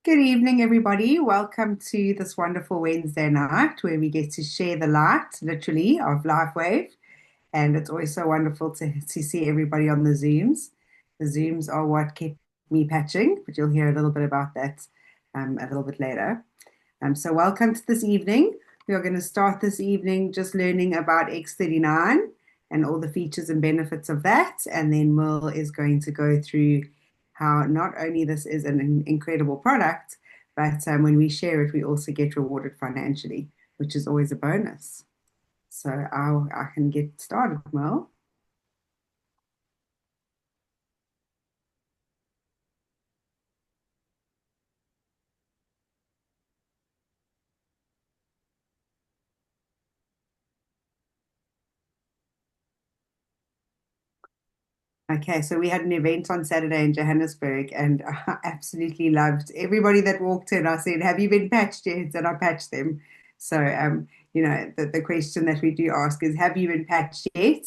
Good evening, everybody. Welcome to this wonderful Wednesday night where we get to share the light, literally, of LifeWave. And it's always so wonderful to see everybody on the Zooms. The Zooms are what kept me patching, but you'll hear a little bit about that a little bit later. So welcome to this evening. We are going to start this evening just learning about X39 and all the features and benefits of that. And then Merle is going to go through how not only this is an incredible product, but when we share it, we also get rewarded financially, which is always a bonus. So I can get started, Merle. Okay, so we had an event on Saturday in Johannesburg, and I absolutely loved everybody that walked in. I said, "Have you been patched yet?" And I patched them. So, the question that we do ask is, "Have you been patched yet?"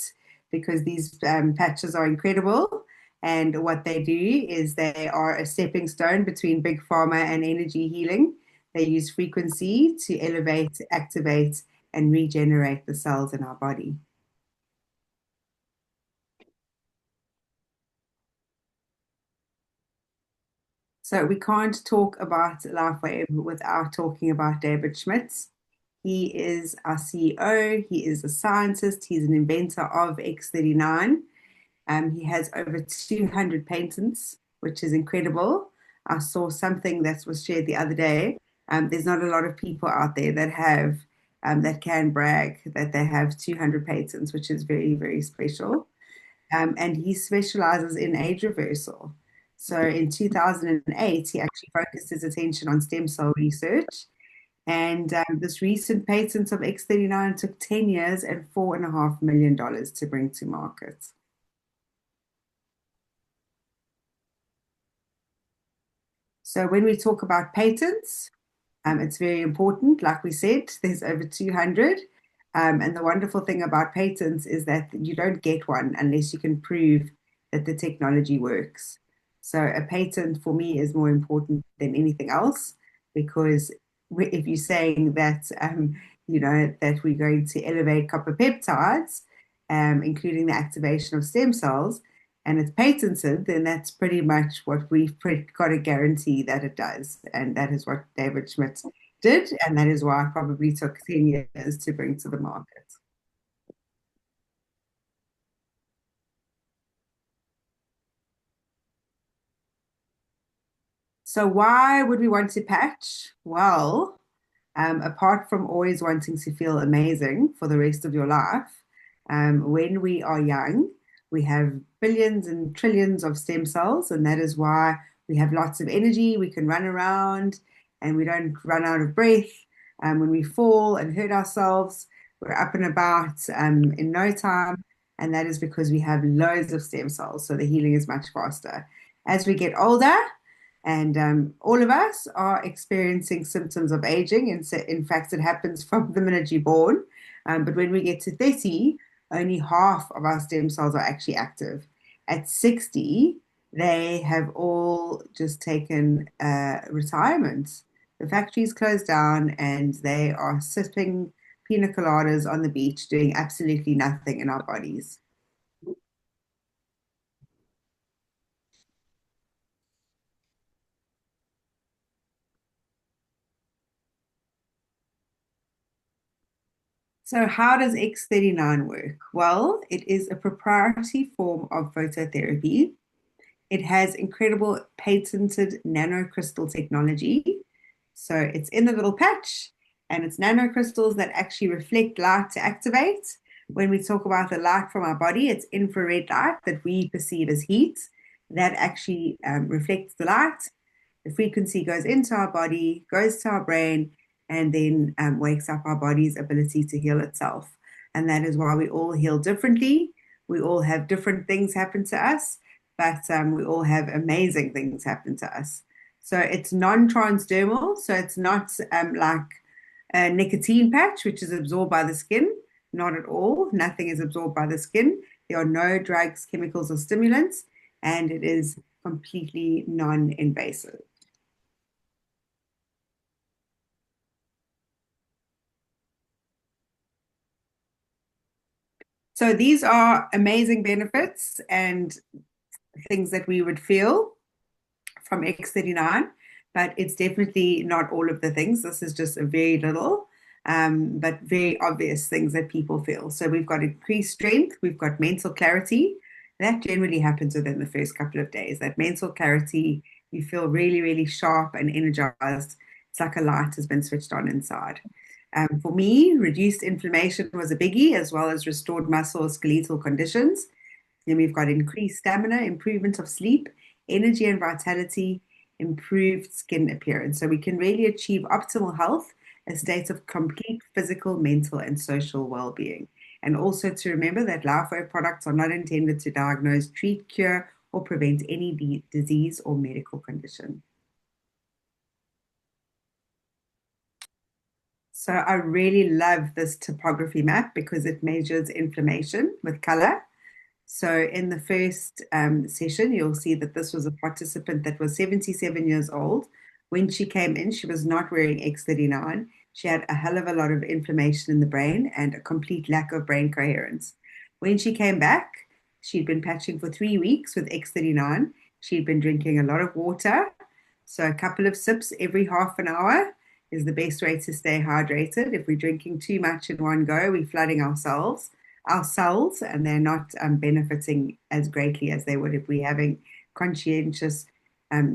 Because these patches are incredible, and what they do is they are a stepping stone between big pharma and energy healing. They use frequency to elevate, activate, and regenerate the cells in our body. So we can't talk about LifeWave without talking about David Schmitz. He is our CEO. He is a scientist. He's an inventor of X39. He has over 200 patents, which is incredible. I saw something that was shared the other day. There's not a lot of people out there that have that can brag that they have 200 patents, which is very, very special. And he specializes in age reversal. So in 2008, he actually focused his attention on stem cell research. And this recent patent of X39 took 10 years and $4.5 million to bring to market. So when we talk about patents, it's very important. Like we said, there's over 200. And the wonderful thing about patents is that you don't get one unless you can prove that the technology works. So a patent for me is more important than anything else because if you're saying that, that we're going to elevate copper peptides, including the activation of stem cells, and it's patented, then that's pretty much what we've got a guarantee that it does. And that is what David Schmidt did. And that is why it probably took 10 years to bring to the market. So, why would we want to patch? Well, apart from always wanting to feel amazing for the rest of your life, when we are young, we have billions and trillions of stem cells, and that is why we have lots of energy. We can run around and we don't run out of breath. When we fall and hurt ourselves, we're up and about in no time, and that is because we have loads of stem cells, so the healing is much faster. As we get older, and all of us are experiencing symptoms of aging. And so, in fact, it happens from the minute you're born. But when we get to 30, only half of our stem cells are actually active. At 60, they have all just taken retirement. The factories closed down and they are sipping pina coladas on the beach, doing absolutely nothing in our bodies. So, how does X39 work? Well, it is a proprietary form of phototherapy. It has incredible patented nanocrystal technology. So, it's in the little patch, and it's nanocrystals that actually reflect light to activate. When we talk about the light from our body, it's infrared light that we perceive as heat that actually reflects the light. The frequency goes into our body, goes to our brain, and then wakes up our body's ability to heal itself. And that is why we all heal differently. We all have different things happen to us, but we all have amazing things happen to us. So it's non-transdermal, so it's not like a nicotine patch, which is absorbed by the skin. Not at all. Nothing is absorbed by the skin. There are no drugs, chemicals, or stimulants, and it is completely non-invasive. So these are amazing benefits and things that we would feel from X39, but it's definitely not all of the things. This is just a very little, but very obvious things that people feel. So we've got increased strength, we've got mental clarity. That generally happens within the first couple of days. That mental clarity, you feel really, really sharp and energized. It's like a light has been switched on inside. For me, reduced inflammation was a biggie, as well as restored muscle or skeletal conditions. Then we've got increased stamina, improvement of sleep, energy and vitality, improved skin appearance. So we can really achieve optimal health, a state of complete physical, mental, and social well-being. And also to remember that Lifeway products are not intended to diagnose, treat, cure, or prevent any disease or medical condition. So I really love this topography map because it measures inflammation with color. So in the first session, you'll see that this was a participant that was 77 years old. When she came in, she was not wearing X39. She had a hell of a lot of inflammation in the brain and a complete lack of brain coherence. When she came back, she'd been patching for 3 weeks with X39. She'd been drinking a lot of water. So a couple of sips every half an hour is the best way to stay hydrated. If we're drinking too much in one go, we're flooding our cells, and they're not benefiting as greatly as they would if we're having conscientious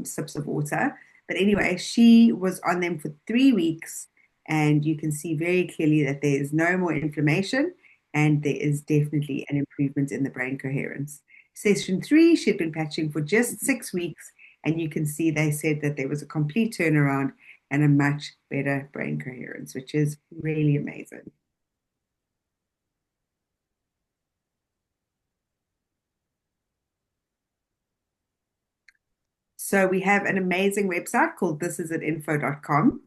sips of water. But anyway, she was on them for 3 weeks, and you can see very clearly that there is no more inflammation, and there is definitely an improvement in the brain coherence. Session three, she'd been patching for just 6 weeks, and you can see they said that there was a complete turnaround and a much better brain coherence, which is really amazing. So we have an amazing website called thisisatinfo.com,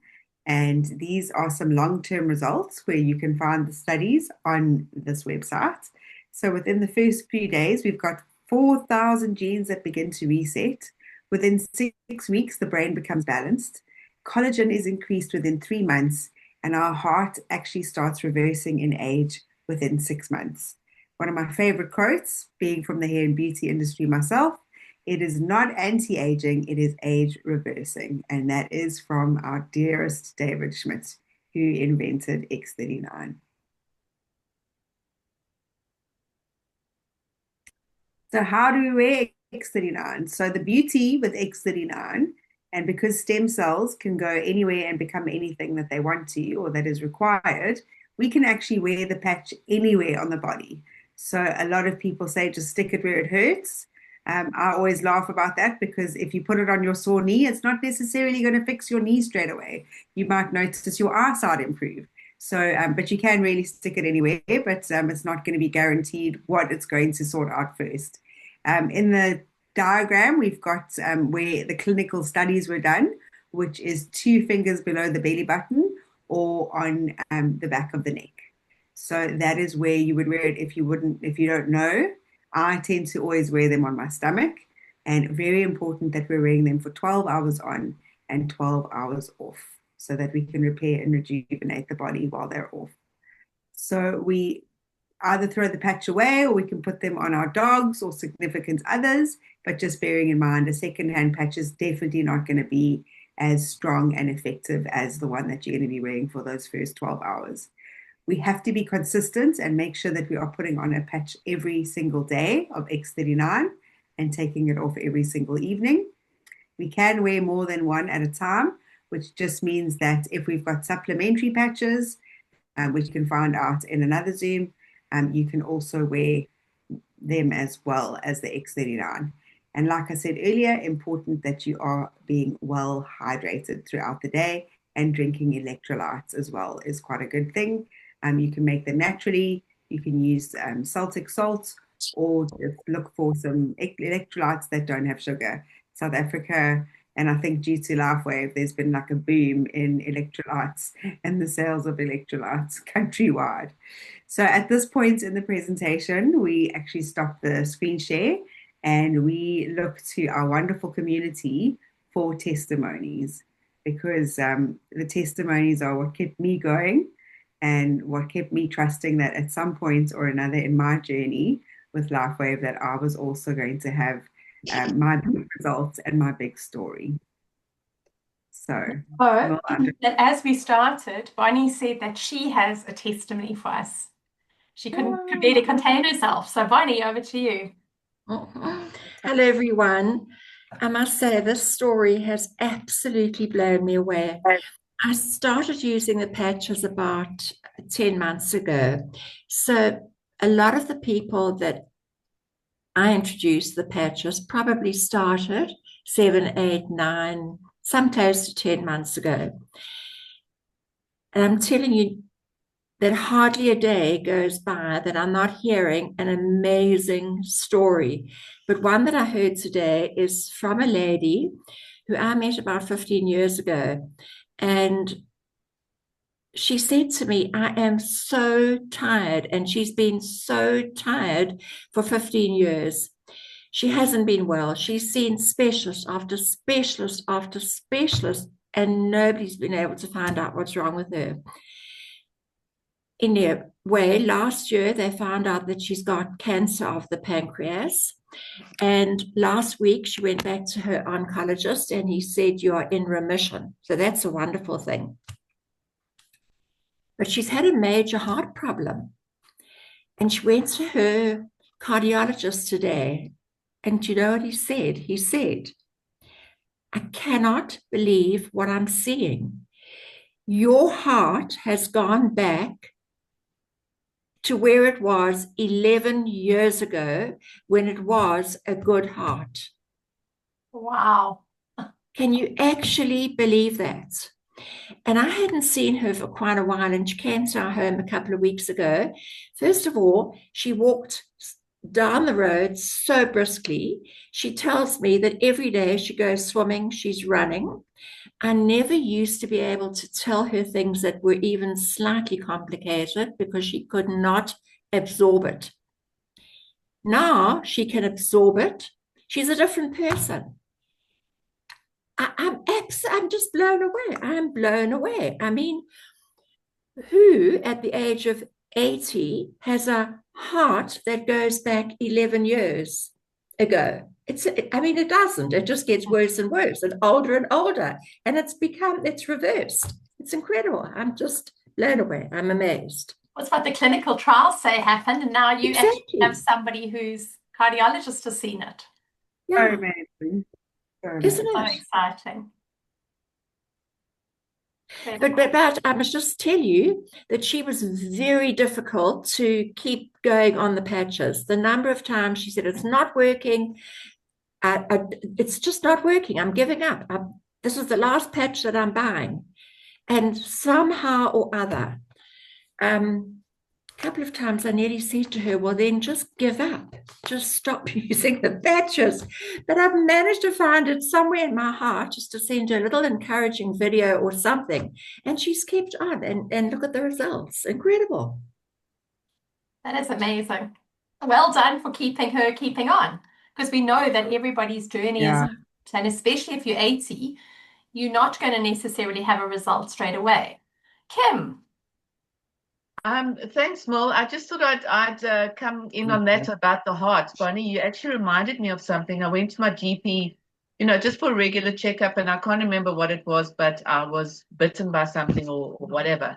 and these are some long-term results where you can find the studies on this website. So within the first few days, we've got 4,000 genes that begin to reset. Within 6 weeks, the brain becomes balanced. Collagen is increased within 3 months, and our heart actually starts reversing in age within 6 months. One of my favorite quotes, being from the hair and beauty industry myself, it is not anti-aging, it is age reversing. And that is from our dearest David Schmidt, who invented X39. So how do we wear X39? So the beauty with X39, and because stem cells can go anywhere and become anything that they want to or that is required, we can actually wear the patch anywhere on the body. So a lot of people say just stick it where it hurts. I always laugh about that because if you put it on your sore knee, it's not necessarily going to fix your knee straight away. You might notice your eyesight improve. So, but you can really stick it anywhere, but it's not going to be guaranteed what it's going to sort out first. In the diagram, we've got where the clinical studies were done, which is 2 fingers below the belly button or on the back of the neck. So that is where you would wear it if you don't know. I tend to always wear them on my stomach, and very important that we're wearing them for 12 hours on and 12 hours off so that we can repair and rejuvenate the body while they're off. So we either throw the patch away or we can put them on our dogs or significant others, but just bearing in mind a second-hand patch is definitely not going to be as strong and effective as the one that you're going to be wearing for those first 12 hours. We have to be consistent and make sure that we are putting on a patch every single day of X39 and taking it off every single evening. We can wear more than one at a time, which just means that if we've got supplementary patches, which you can find out in another Zoom, you can also wear them as well as the X39. And like I said earlier, important that you are being well hydrated throughout the day, and drinking electrolytes as well is quite a good thing. You can make them naturally. You can use Celtic salt or just look for some electrolytes that don't have sugar. South Africa, and I think due to LifeWave, there's been like a boom in electrolytes and the sales of electrolytes countrywide. So at this point in the presentation, we actually stop the screen share and we look to our wonderful community for testimonies because the testimonies are what kept me going and what kept me trusting that at some point or another in my journey with LifeWave that I was also going to have my big results and my big story. So, Oh, well, that as we started, Bonnie said that she has a testimony for us. She could barely contain herself. So, Bonnie, over to you. Hello, everyone. I must say, this story has absolutely blown me away. I started using the patches about 10 months ago. So, a lot of the people that I introduced the patches probably started 7, 8, 9, some close to 10 months ago. And I'm telling you, that hardly a day goes by that I'm not hearing an amazing story. But one that I heard today is from a lady who I met about 15 years ago. And she said to me, I am so tired. And she's been so tired for 15 years. She hasn't been well. She's seen specialist after specialist after specialist, and nobody's been able to find out what's wrong with her. In a way, last year they found out that she's got cancer of the pancreas. And last week she went back to her oncologist and he said, you are in remission. So that's a wonderful thing. But she's had a major heart problem. And she went to her cardiologist today. And do you know what he said? He said, I cannot believe what I'm seeing. Your heart has gone back to where it was 11 years ago when it was a good heart. Wow. Can you actually believe that? And I hadn't seen her for quite a while, and she came to our home a couple of weeks ago. First of all, she walked down the road so briskly. She tells me that every day she goes swimming, she's running. I never used to be able to tell her things that were even slightly complicated because she could not absorb it. Now she can absorb it. She's a different person. I'm just blown away. I'm blown away. I mean, who at the age of 80 has a heart that goes back 11 years ago? I mean, it doesn't. It just gets worse and worse and older. And it's reversed. It's incredible. I'm just blown away. I'm amazed. What's what the clinical trials say happened, and now you actually have Exactly. somebody whose cardiologist has seen it. so Yeah. amazing. So Isn't amazing. So it? exciting. But I must just tell you that she was very difficult to keep going on the patches. The number of times she said, it's not working. It's just not working. I'm giving up. This is the last patch that I'm buying. And somehow or other, a couple of times I nearly said to her, well, then just give up. Just stop using the patches. But I've managed to find it somewhere in my heart just to send her a little encouraging video or something. And she's kept on and look at the results. Incredible. That is amazing. Well done for keeping on, because we know that everybody's journey is, Yeah. and especially if you're 80, you're not going to necessarily have a result straight away. Kim. Thanks, Merle. I just thought I'd come in on that about the heart. Bonnie, you actually reminded me of something. I went to my GP, just for a regular checkup, and I can't remember what it was, but I was bitten by something or whatever.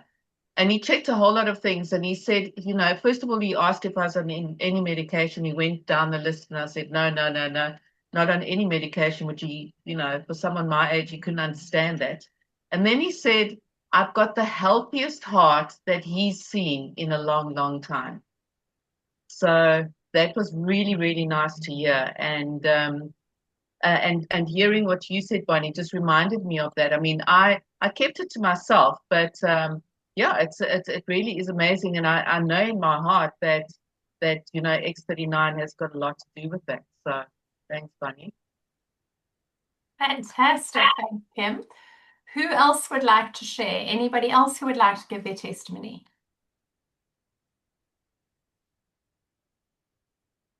And he checked a whole lot of things, and he said, first of all, he asked if I was on any medication. He went down the list, and I said, no, no, no, no, not on any medication, which for someone my age, he couldn't understand that. And then he said, I've got the healthiest heart that he's seen in a long, long time. So that was really, really nice to hear. And hearing what you said, Bonnie, just reminded me of that. I mean, I kept it to myself, but yeah, it really is amazing. And I know in my heart that X39 has got a lot to do with that. So thanks, Bonnie. Fantastic. Thank you, Kim. Who else would like to share? Anybody else who would like to give their testimony?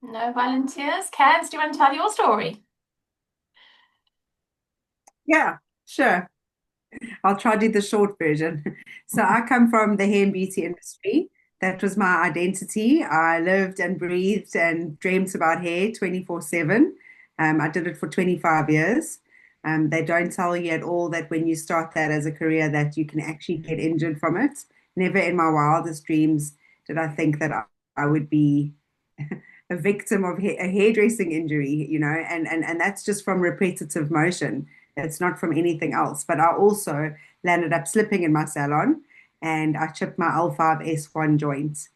No volunteers? Candice, do you want to tell your story? Yeah, sure. I'll try to do the short version. So I come from the hair and beauty industry. That was my identity. I lived and breathed and dreamt about hair 24/7. I did it for 25 years. They don't tell you at all that when you start that as a career that you can actually get injured from it. Never in my wildest dreams did I think that I would be a victim of a hairdressing injury, and that's just from repetitive motion. It's not from anything else. But I also landed up slipping in my salon and I chipped my L5S1 joint.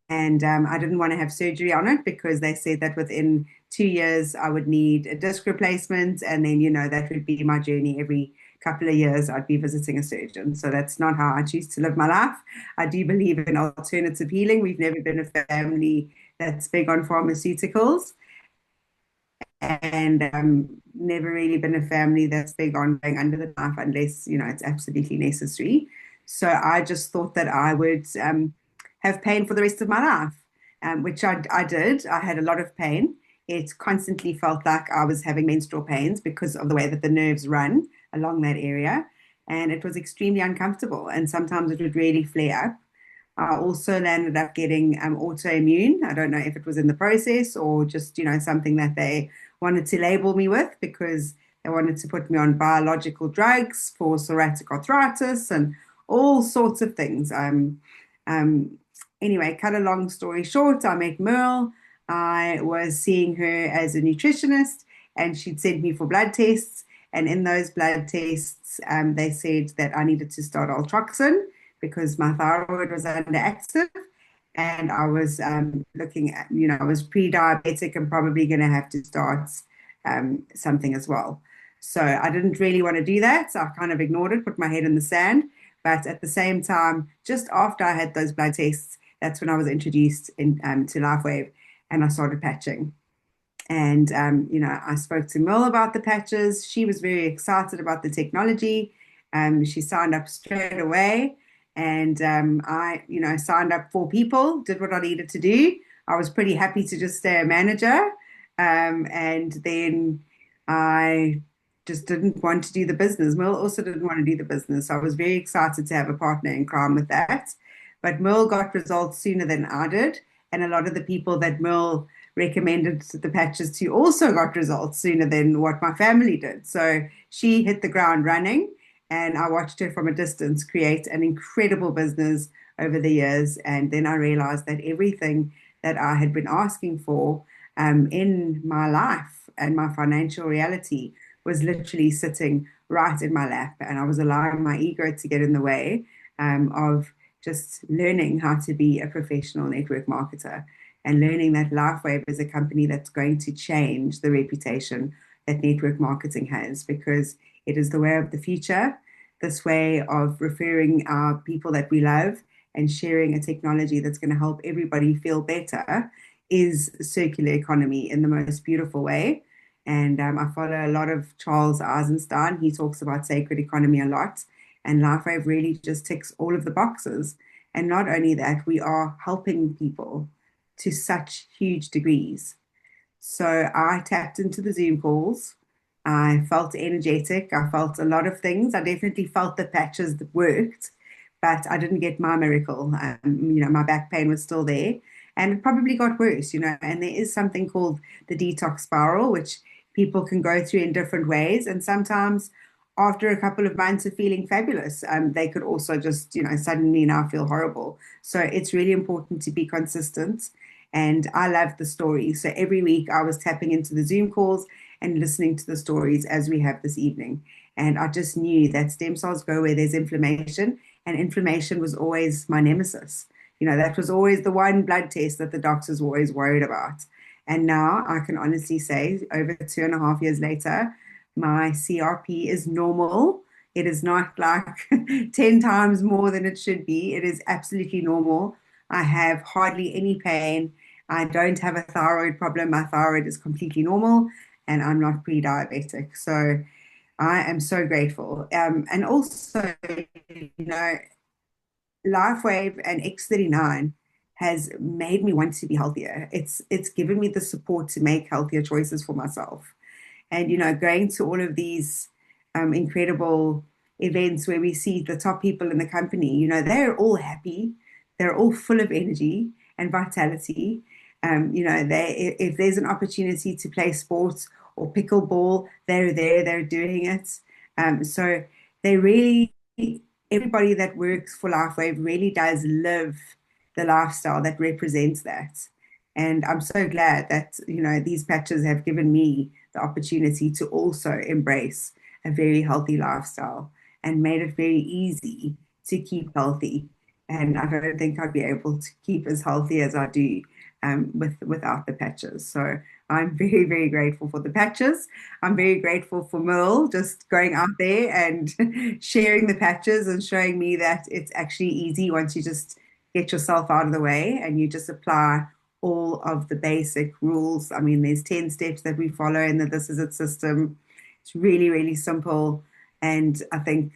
And I didn't want to have surgery on it because they said that within 2 years I would need a disc replacement. And then, that would be my journey. Every couple of years I'd be visiting a surgeon. So that's not how I choose to live my life. I do believe in alternative healing. We've never been a family that's big on pharmaceuticals and never really been a family that's big on going under the knife unless it's absolutely necessary. So I just thought that I would have pain for the rest of my life, which I did. I had a lot of pain. It constantly felt like I was having menstrual pains because of the way that the nerves run along that area, and it was extremely uncomfortable. And sometimes it would really flare up. I also landed up getting autoimmune. I don't know if it was in the process or just, something that they wanted to label me with because they wanted to put me on biological drugs for psoriatic arthritis and all sorts of things. Um, anyway, cut a long story short, I met Merle. I was seeing her as a nutritionist and she'd sent me for blood tests. And in those blood tests, they said that I needed to start altroxin because my thyroid was underactive and I was looking at, I was pre-diabetic and probably going to have to start something as well. So I didn't really want to do that. So I kind of ignored it, put my head in the sand. But at the same time, just after I had those blood tests, that's when I was introduced to LifeWave and I started patching. And, I spoke to Merle about the patches. She was very excited about the technology. She signed up straight away. And I, signed up 4 people, did what I needed to do. I was pretty happy to just stay a manager. And then I just didn't want to do the business. Merle also didn't want to do the business. I was very excited to have a partner in crime with that. But Merle got results sooner than I did. And a lot of the people that Merle recommended the patches to also got results sooner than what my family did. So she hit the ground running and I watched her from a distance create an incredible business over the years. And then I realized that everything that I had been asking for in my life and my financial reality was literally sitting right in my lap. And I was allowing my ego to get in the way of just learning how to be a professional network marketer and learning that LifeWave is a company that's going to change the reputation that network marketing has because it is the way of the future. This way of referring our people that we love and sharing a technology that's going to help everybody feel better is circular economy in the most beautiful way. And I follow a lot of Charles Eisenstein. He talks about sacred economy a lot. And LifeWave really just ticks all of the boxes. And not only that, we are helping people to such huge degrees. So I tapped into the Zoom calls. I felt energetic. I felt a lot of things. I definitely felt the patches that worked, but I didn't get my miracle. My back pain was still there and it probably got worse, and there is something called the detox spiral, which people can go through in different ways. And sometimes after a couple of months of feeling fabulous, they could also just, suddenly now feel horrible. So it's really important to be consistent. And I love the story. So every week I was tapping into the Zoom calls and listening to the stories as we have this evening. And I just knew that stem cells go where there's inflammation, and inflammation was always my nemesis. That was always the one blood test that the doctors were always worried about. And now I can honestly say, over 2.5 years later, my CRP is normal. It is not like 10 times more than it should be. It is absolutely normal. I have hardly any pain. I don't have a thyroid problem. My thyroid is completely normal and I'm not pre-diabetic. So I am so grateful. And also, LifeWave and X39 has made me want to be healthier. It's given me the support to make healthier choices for myself. And, going to all of these incredible events where we see the top people in the company, they're all happy, they're all full of energy and vitality. If there's an opportunity to play sports or pickleball, they're there, they're doing it. So they really, everybody that works for LifeWave really does live the lifestyle that represents that. And I'm so glad that, these patches have given me the opportunity to also embrace a very healthy lifestyle and made it very easy to keep healthy. And I don't think I'd be able to keep as healthy as I do without the patches. So I'm very, very grateful for the patches. I'm very grateful for Merle just going out there and sharing the patches and showing me that it's actually easy once you just get yourself out of the way and you just apply all of the basic rules. I mean, there's 10 steps that we follow in the This Is It system. It's really, really simple. And I think,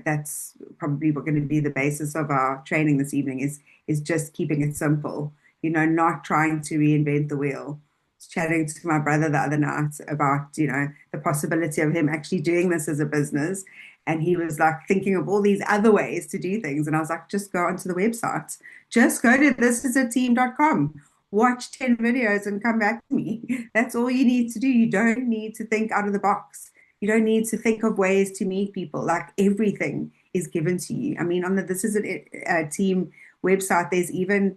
that's probably going to be the basis of our training this evening is just keeping it simple, not trying to reinvent the wheel. I was chatting to my brother the other night about, the possibility of him actually doing this as a business. And he was like thinking of all these other ways to do things. And I was like, just go onto the website. Just go to thisisateam.com. Watch 10 videos and come back to me. That's all you need to do. You don't need to think out of the box. You don't need to think of ways to meet people. Like everything is given to you. I mean, on the This Is a Team website, there's even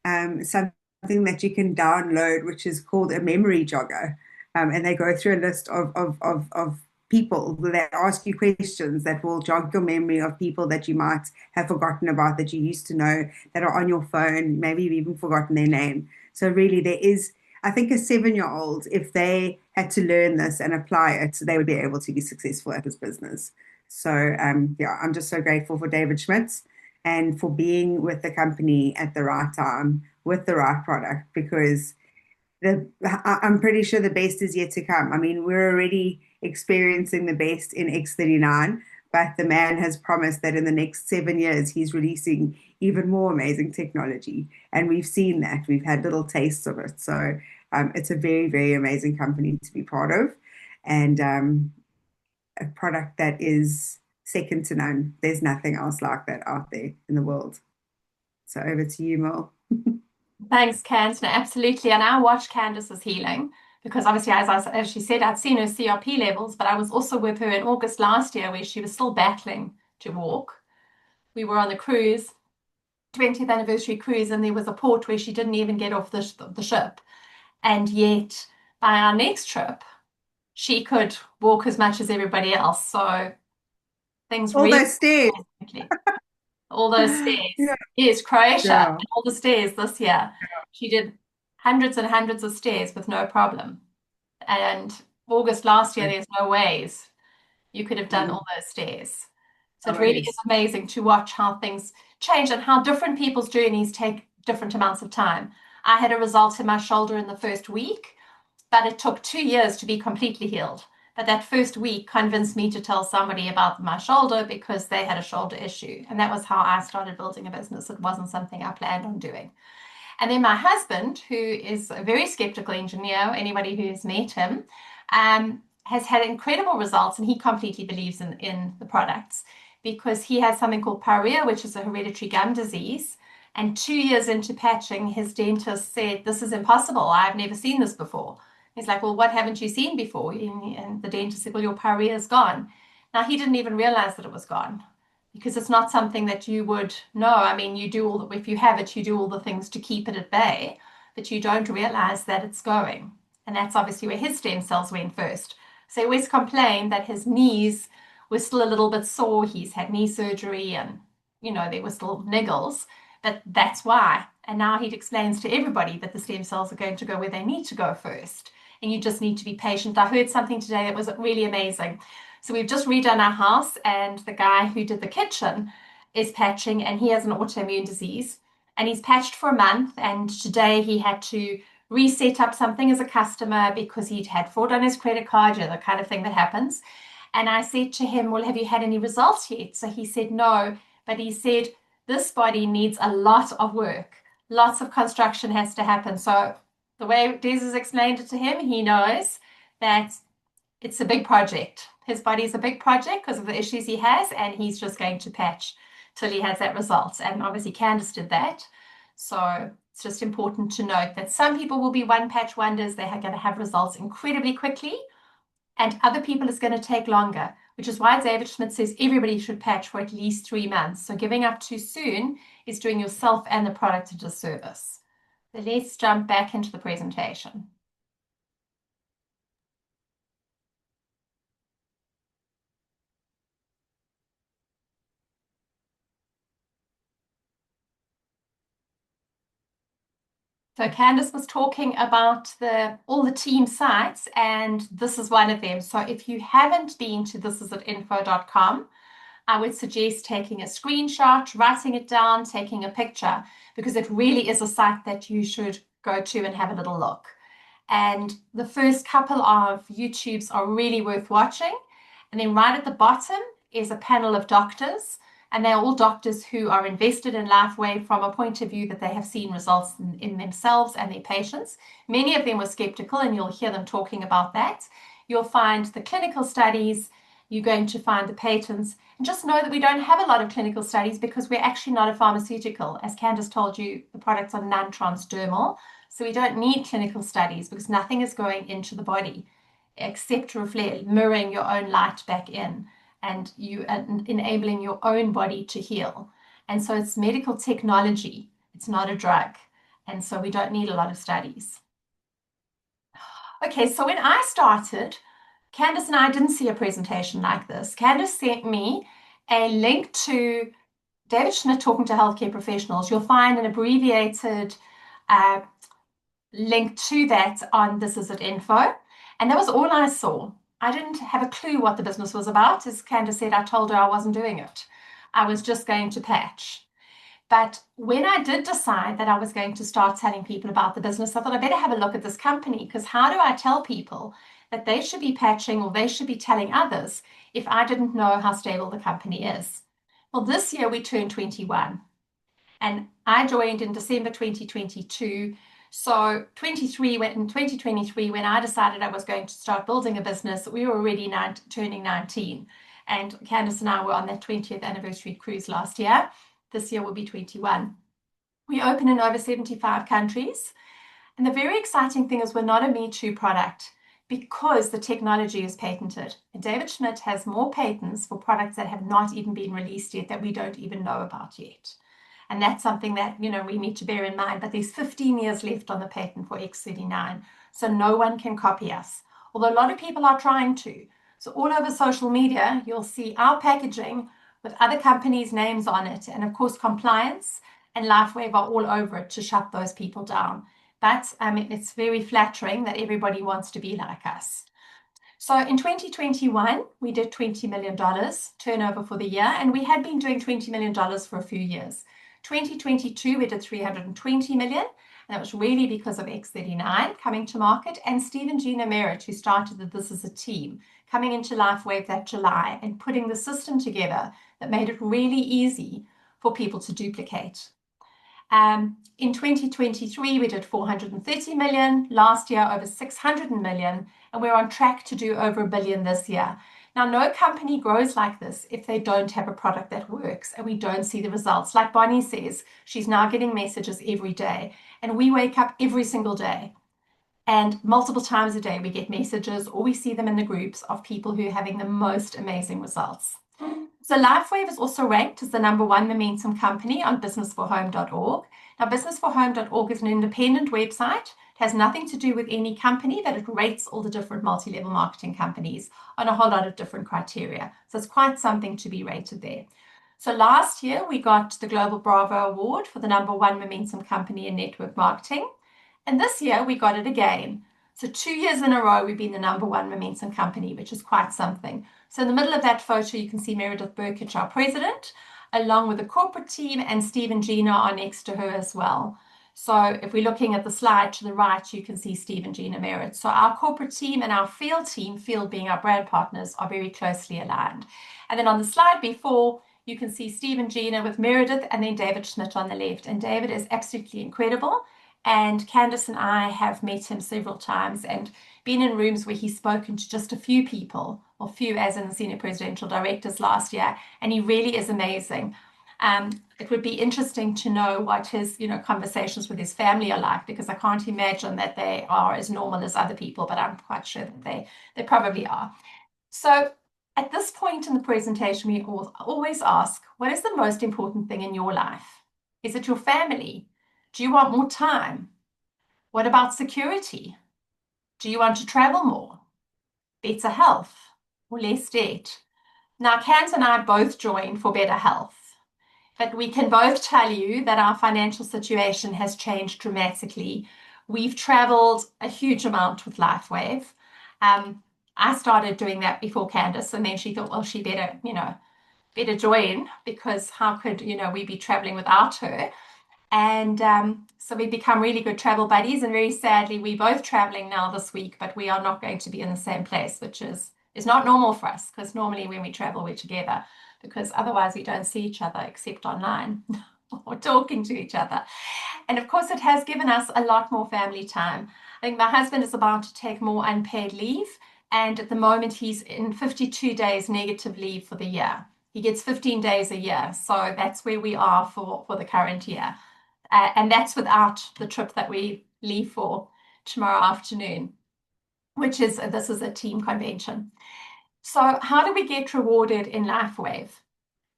something that you can download, which is called a memory jogger. And they go through a list of people that ask you questions that will jog your memory of people that you might have forgotten about, that you used to know, that are on your phone. Maybe you've even forgotten their name. So really there is, I think a 7-year-old, if they had to learn this and apply it, they would be able to be successful at this business. So yeah, I'm just so grateful for David Schmitz and for being with the company at the right time with the right product, because I'm pretty sure the best is yet to come. I mean, we're already experiencing the best in X39, but the man has promised that in the next 7 years, he's releasing even more amazing technology. And we've seen that. We've had little tastes of it. So it's a very, very amazing company to be part of, and a product that is second to none. There's nothing else like that out there in the world. So over to you, Mel. Thanks, Candice. No, absolutely. And I watched Candice's healing because obviously, as she said, I'd seen her CRP levels, but I was also with her in August last year where she was still battling to walk. We were on the cruise, 20th anniversary cruise, and there was a port where she didn't even get off the ship. And yet, by our next trip, she could walk as much as everybody else. So things All really those stairs. all those stairs. Yeah. Yes, Croatia, Yeah. and all the stairs this year. She did hundreds and hundreds of stairs with no problem. And August last year, there's no ways you could have done all those stairs. So it really is amazing to watch how things change and how different people's journeys take different amounts of time. I had a result in my shoulder in the first week, but it took 2 years to be completely healed. But that first week convinced me to tell somebody about my shoulder because they had a shoulder issue. And that was how I started building a business. It wasn't something I planned on doing. And then my husband, who is a very skeptical engineer, anybody who has met him, has had incredible results, and he completely believes in the products because he has something called pyorrhea, which is a hereditary gum disease. And 2 years into patching, his dentist said, "This is impossible. I've never seen this before." He's like, "Well, what haven't you seen before?" And the dentist said, "Well, your pyorrhea is gone." Now, he didn't even realize that it was gone because it's not something that you would know. I mean, you do if you have it, you do all the things to keep it at bay, but you don't realize that it's going. And that's obviously where his stem cells went first. So he always complained that his knees were still a little bit sore. He's had knee surgery and, there were still niggles, but that's why. And now he explains to everybody that the stem cells are going to go where they need to go first. And you just need to be patient. I heard something today that was really amazing. So we've just redone our house, and the guy who did the kitchen is patching, and he has an autoimmune disease. And he's patched for a month, and today he had to reset up something as a customer because he'd had fraud on his credit card, the kind of thing that happens. And I said to him, "Well, have you had any results yet?" So he said no, but he said, "This body needs a lot of work. Lots of construction has to happen." So the way Des has explained it to him, he knows that It's a big project. His body's a big project because of the issues he has, and he's just going to patch till he has that result. And obviously Candice did that. So it's just important to note that some people will be one patch wonders. They're going to have results incredibly quickly, and other people it's going to take longer, which is why David Schmidt says everybody should patch for at least 3 months. So giving up too soon is doing yourself and the product a disservice. So let's jump back into the presentation. So Candice was talking about all the team sites, and this is one of them. So if you haven't been to thisisatinfo.com, I would suggest taking a screenshot, writing it down, taking a picture, because it really is a site that you should go to and have a little look. And the first couple of YouTubes are really worth watching. And then right at the bottom is a panel of doctors, and they're all doctors who are invested in LifeWave from a point of view that they have seen results in themselves and their patients. Many of them were skeptical, and you'll hear them talking about that. You'll find the clinical studies, you're going to find the patents, and just know that we don't have a lot of clinical studies because we're actually not a pharmaceutical. As Candice told you, the products are non-transdermal, so we don't need clinical studies because nothing is going into the body except mirroring your own light back in, and you enabling your own body to heal. And so it's medical technology, it's not a drug, and so we don't need a lot of studies. Okay, so when I started, Candice and I didn't see a presentation like this. Candice sent me a link to David Schmidt talking to healthcare professionals. You'll find an abbreviated link to that on This Is It Info, and that was all I saw. I didn't have a clue what the business was about. As Candice said, I told her I wasn't doing it. I was just going to patch. But when I did decide that I was going to start telling people about the business, I thought I better have a look at this company, because how do I tell people that they should be patching or they should be telling others if I didn't know how stable the company is? Well, this year we turned 21, and I joined in December 2022. So in 2023, when I decided I was going to start building a business, we were already turning 19. And Candice and I were on that 20th anniversary cruise last year. This year will be 21. We open in over 75 countries. And the very exciting thing is we're not a Me Too product because the technology is patented. And David Schmidt has more patents for products that have not even been released yet, that we don't even know about yet. And that's something that, we need to bear in mind. But there's 15 years left on the patent for X39. So no one can copy us, although a lot of people are trying to. So all over social media, you'll see our packaging with other companies' names on it. And of course, compliance and LifeWave are all over it to shut those people down. But it's very flattering that everybody wants to be like us. So in 2021, we did $20 million turnover for the year, and we had been doing $20 million for a few years. 2022, we did $320 million, and that was really because of X39 coming to market, and Steve and Gina Merritt, who started the This Is a Team, coming into LifeWave that July and putting the system together that made it really easy for people to duplicate. In 2023, we did 430 million, last year over 600 million, and we're on track to do over $1 billion this year. Now, no company grows like this if they don't have a product that works and we don't see the results. Like Bonnie says, she's now getting messages every day, and we wake up every single day, and multiple times a day we get messages, or we see them in the groups of people who are having the most amazing results. So LifeWave is also ranked as the #1 momentum company on businessforhome.org. Now, businessforhome.org is an independent website. It has nothing to do with any company, but it rates all the different multi-level marketing companies on a whole lot of different criteria. So it's quite something to be rated there. So last year, we got the Global Bravo Award for the #1 momentum company in network marketing. And this year, we got it again. So 2 years in a row, we've been the #1 momentum company, which is quite something. So in the middle of that photo, you can see Meredith Burkich, our president, along with the corporate team, and Steve and Gina are next to her as well. So if we're looking at the slide to the right, you can see Steve and Gina Merritt. So our corporate team and our field team, field being our brand partners, are very closely aligned. And then on the slide before, you can see Steve and Gina with Meredith, and then David Schmidt on the left. And David is absolutely incredible. And Candice and I have met him several times, and been in rooms where he's spoken to just a few people, or few as in the senior presidential directors last year, and he really is amazing. It would be interesting to know what his, conversations with his family are like, because I can't imagine that they are as normal as other people, but I'm quite sure that they probably are. So at this point in the presentation, we always ask, what is the most important thing in your life? Is it your family? Do you want more time? What about security? Do you want to travel more? Better health or less debt? Now, Candice and I both joined for better health, but we can both tell you that our financial situation has changed dramatically. We've traveled a huge amount with LifeWave. I started doing that before Candice, and then she thought, well, she better join, because how could, we be traveling without her? And so we become really good travel buddies. And very sadly, we're both traveling now this week, but we are not going to be in the same place, which is not normal for us, because normally when we travel, we're together, because otherwise we don't see each other except online or talking to each other. And of course, it has given us a lot more family time. I think my husband is about to take more unpaid leave. And at the moment, he's in 52 days negative leave for the year. He gets 15 days a year. So that's where we are for the current year. And that's without the trip that we leave for tomorrow afternoon, this is a team convention. So how do we get rewarded in LifeWave?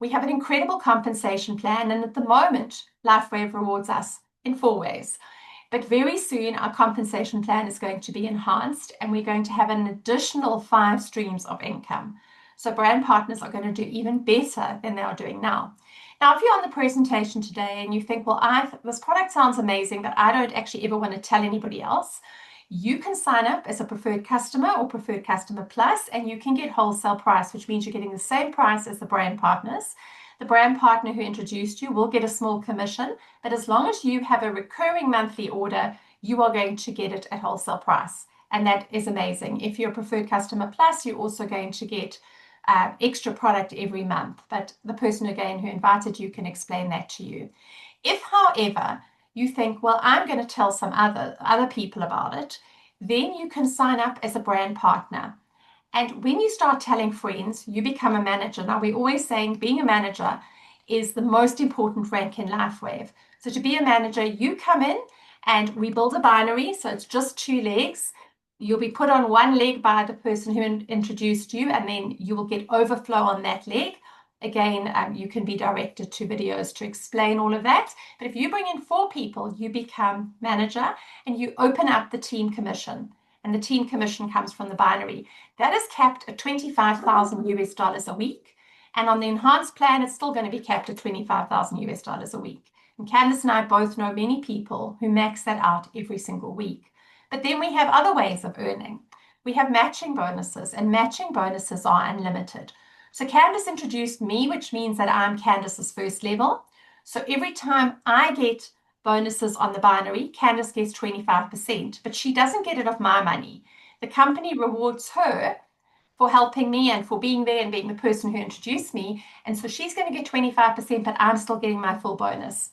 We have an incredible compensation plan, and at the moment, LifeWave rewards us in 4 ways. But very soon, our compensation plan is going to be enhanced, and we're going to have an additional 5 streams of income. So brand partners are going to do even better than they are doing now. Now, if you're on the presentation today and you think, well, this product sounds amazing, but I don't actually ever want to tell anybody else, you can sign up as a preferred customer or preferred customer plus, and you can get wholesale price, which means you're getting the same price as the brand partners. The brand partner who introduced you will get a small commission, but as long as you have a recurring monthly order, you are going to get it at wholesale price. And that is amazing. If you're a preferred customer plus, you're also going to get extra product every month. But the person, again, who invited you can explain that to you. If, however, you think, well, I'm going to tell some other people about it, then you can sign up as a brand partner. And when you start telling friends, you become a manager. Now, we're always saying being a manager is the most important rank in LifeWave. So to be a manager, you come in and we build a binary. So it's just 2 legs. You'll be put on one leg by the person who introduced you, and then you will get overflow on that leg. Again, you can be directed to videos to explain all of that. But if you bring in 4 people, you become manager, and you open up the team commission. And the team commission comes from the binary. That is capped at $25,000 a week. And on the enhanced plan, it's still going to be capped at $25,000 a week. And Candice and I both know many people who max that out every single week. But then we have other ways of earning. We have matching bonuses, and matching bonuses are unlimited. So Candice introduced me, which means that I'm Candice's first level. So every time I get bonuses on the binary, Candice gets 25%, but she doesn't get it off my money. The company rewards her for helping me and for being there and being the person who introduced me. And so she's going to get 25%, but I'm still getting my full bonus.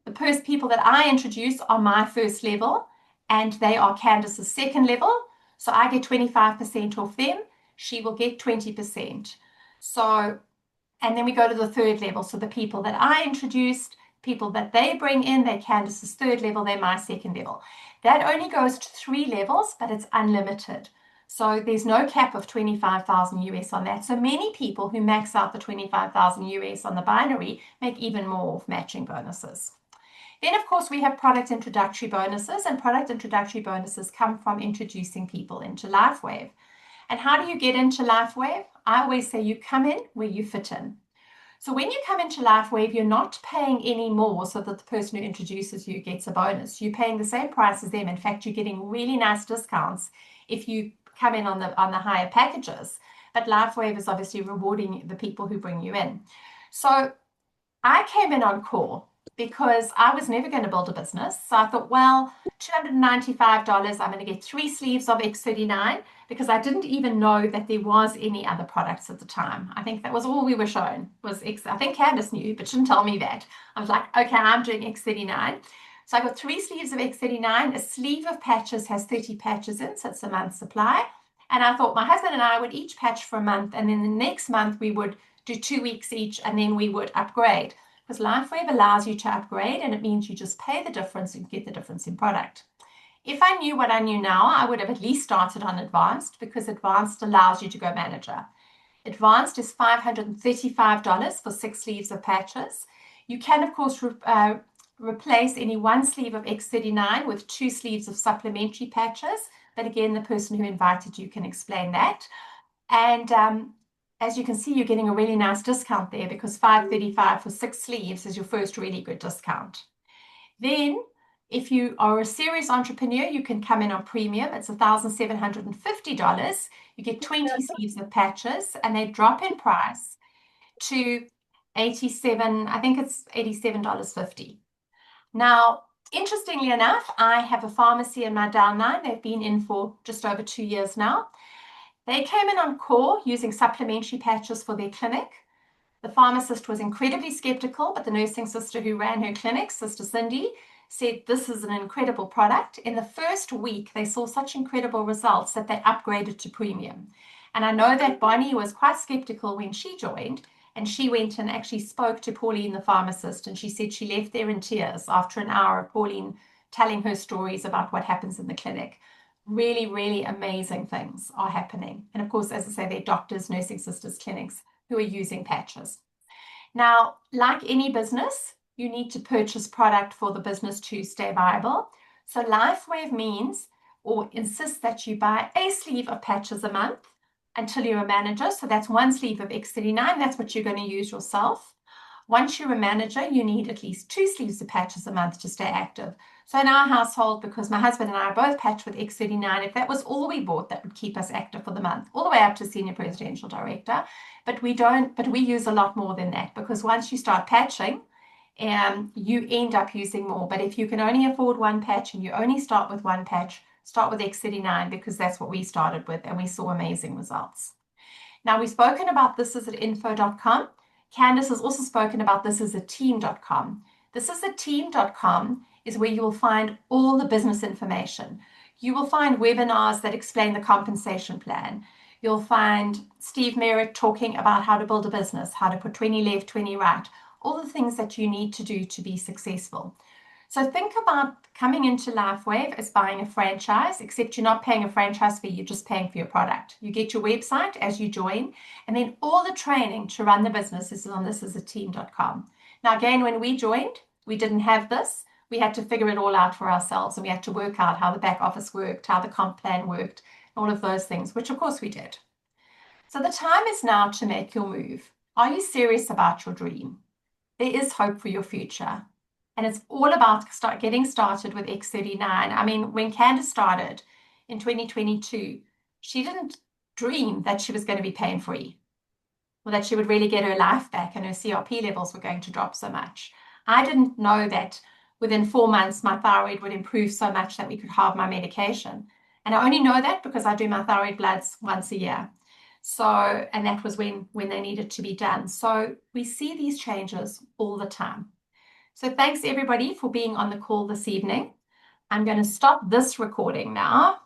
The first people that I introduce are my first level, and they are Candice's second level. So I get 25% off them. She will get 20%. So, and then we go to the third level. So the people that I introduced, people that they bring in, they're Candice's third level, they're my second level. That only goes to 3 levels, but it's unlimited. So there's no cap of 25,000 US on that. So many people who max out the 25,000 US on the binary make even more of matching bonuses. Then, of course, we have product introductory bonuses, and product introductory bonuses come from introducing people into LifeWave. And how do you get into LifeWave? I always say you come in where you fit in. So when you come into LifeWave, you're not paying any more so that the person who introduces you gets a bonus. You're paying the same price as them. In fact, you're getting really nice discounts if you come in on the higher packages. But LifeWave is obviously rewarding the people who bring you in. So I came in on core because I was never going to build a business. So I thought, well, $295, I'm going to get 3 sleeves of X39, because I didn't even know that there was any other products at the time. I think that was all we were shown was X. I think Candice knew, but she didn't tell me that. I was like, okay, I'm doing X39. So I got 3 sleeves of X39. A sleeve of patches has 30 patches in, so it's a month's supply. And I thought my husband and I would each patch for a month, and then the next month we would do 2 weeks each, and then we would upgrade. Because LifeWave allows you to upgrade, and it means you just pay the difference and get the difference in product. If I knew what I knew now, I would have at least started on Advanced, because Advanced allows you to go manager. Advanced is $535 for 6 sleeves of patches. You can, of course, replace any 1 sleeve of X39 with 2 sleeves of supplementary patches. But again, the person who invited you can explain that. And as you can see, you're getting a really nice discount there, because $535 for 6 sleeves is your first really good discount. Then, if you are a serious entrepreneur, you can come in on premium. It's $1,750. You get 20 sleeves of patches, and they drop in price to $87. I think it's $87.50. Now, interestingly enough, I have a pharmacy in my downline. They've been in for just over 2 years now. They came in on core using supplementary patches for their clinic. The pharmacist was incredibly skeptical, but the nursing sister who ran her clinic, Sister Cindy, said this is an incredible product. In the first week, they saw such incredible results that they upgraded to premium. And I know that Bonnie was quite skeptical when she joined, and she went and actually spoke to Pauline, the pharmacist, and she said she left there in tears after an hour of Pauline telling her stories about what happens in the clinic. Really, really amazing things are happening. And of course, as I say, they're doctors, nursing sisters, clinics who are using patches. Now, like any business, you need to purchase product for the business to stay viable. So LifeWave means or insists that you buy a sleeve of patches a month until you're a manager. So that's 1 sleeve of X39. That's what you're going to use yourself. Once you're a manager, you need at least 2 sleeves of patches a month to stay active. So in our household, because my husband and I are both patched with X39, if that was all we bought, that would keep us active for the month, all the way up to senior presidential director. But we use a lot more than that, because once you start patching, you end up using more. But if you can only afford 1 patch and you only start with 1 patch, start with X39, because that's what we started with, and we saw amazing results. Now, we've spoken about this is at info.com. Candice has also spoken about this is a team.com. This is a team.com is where you will find all the business information. You will find webinars that explain the compensation plan. You'll find Steve Merritt talking about how to build a business, how to put 20 left, 20 right, all the things that you need to do to be successful. So think about coming into LifeWave as buying a franchise, except you're not paying a franchise fee, you're just paying for your product. You get your website as you join, and then all the training to run the business is on thisisateam.com. Now, again, when we joined, we didn't have this. We had to figure it all out for ourselves, and we had to work out how the back office worked, how the comp plan worked, all of those things, which of course we did. So the time is now to make your move. Are you serious about your dream? There is hope for your future. And it's all about getting started with X39. I mean, when Candice started in 2022, she didn't dream that she was going to be pain-free, or that she would really get her life back and her CRP levels were going to drop so much. I didn't know that within 4 months, my thyroid would improve so much that we could halve my medication. And I only know that because I do my thyroid bloods once a year. So, and that was when they needed to be done. So we see these changes all the time. So thanks everybody for being on the call this evening. I'm going to stop this recording now